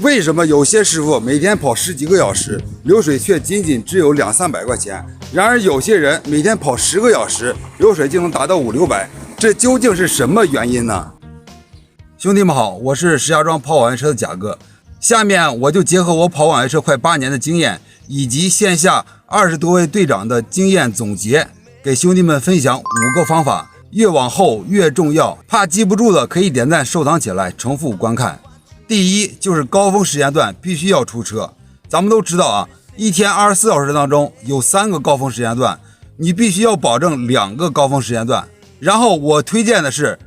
为什么有些师傅每天跑10几个小时，流水却仅仅只有200-300块钱？然而有些人每天跑10个小时，流水就能达到500-600，这究竟是什么原因呢？兄弟们好，我是石家庄跑网约车的贾哥。下面我就结合我跑网约车快8年的经验，以及线下20多位队长的经验总结，给兄弟们分享5个方法，越往后越重要。怕记不住的可以点赞收藏起来，重复观看。第一就是高峰时间段必须要出车。咱们都知道啊，一天24小时当中有3个高峰时间段，你必须要保证2个高峰时间段。然后我推荐的是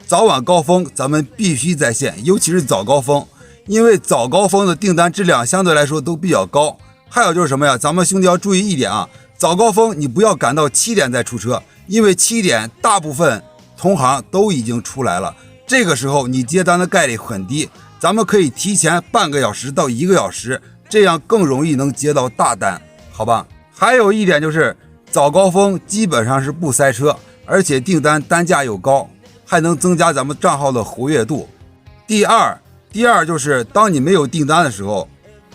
早晚高峰，咱们必须在线，尤其是早高峰，因为早高峰的订单质量相对来说都比较高。还有就是什么呀，咱们兄弟要注意一点啊，早高峰你不要赶到7点再出车，因为7点大部分同行都已经出来了，这个时候你接单的概率很低。咱们可以提前半个小时到1个小时，这样更容易能接到大单，好吧？还有一点就是早高峰基本上是不塞车，而且订单单价又高，还能增加咱们账号的活跃度。第二就是当你没有订单的时候，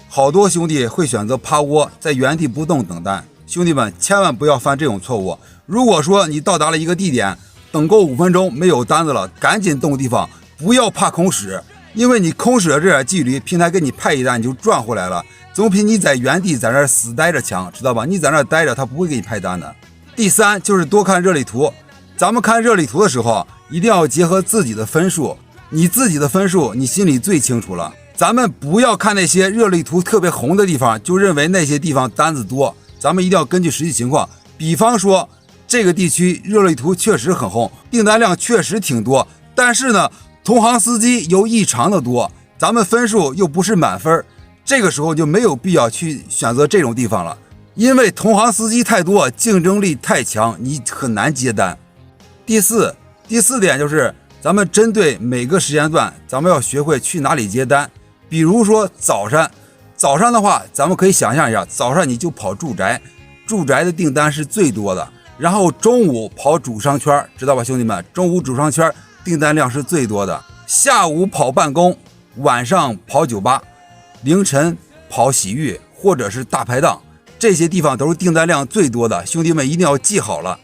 好多兄弟会选择趴窝，在原地不动等单。兄弟们千万不要犯这种错误。如果说你到达了一个地点，等够5分钟没有单子了，赶紧动地方，不要怕空驶。因为你空驶的这点距离，平台给你派一单你就赚回来了，总比你在原地在那儿死待着强，知道吧？你在那儿待着，他不会给你派单的。第三就是多看热力图。咱们看热力图的时候，一定要结合自己的分数，你自己的分数你心里最清楚了。咱们不要看那些热力图特别红的地方，就认为那些地方单子多。咱们一定要根据实际情况，比方说这个地区热力图确实很红，订单量确实挺多，但是呢同行司机又异常的多，咱们分数又不是满分，这个时候就没有必要去选择这种地方了，因为同行司机太多，竞争力太强，你很难接单。第四点就是咱们针对每个时间段，咱们要学会去哪里接单。比如说早上的话，咱们可以想象一下，早上你就跑住宅的订单是最多的，然后中午跑主商圈，知道吧兄弟们？中午主商圈订单量是最多的，下午跑办公，晚上跑酒吧，凌晨跑洗浴或者是大排档，这些地方都是订单量最多的，兄弟们一定要记好了。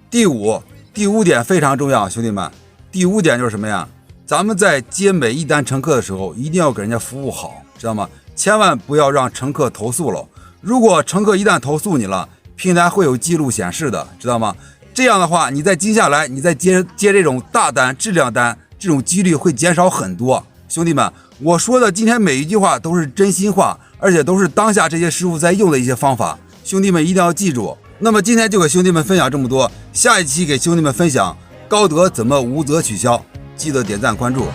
第五点非常重要，兄弟们，第5点就是什么呀？咱们在接每一单乘客的时候，一定要给人家服务好，知道吗？千万不要让乘客投诉了。如果乘客一旦投诉你了，平台会有记录显示的，知道吗？这样的话，你再接下来，你再接这种大单、质量单，这种几率会减少很多。兄弟们，我说的今天每一句话都是真心话，而且都是当下这些师傅在用的一些方法，兄弟们一定要记住。那么今天就给兄弟们分享这么多，下一期给兄弟们分享高德怎么无责取消，记得点赞关注。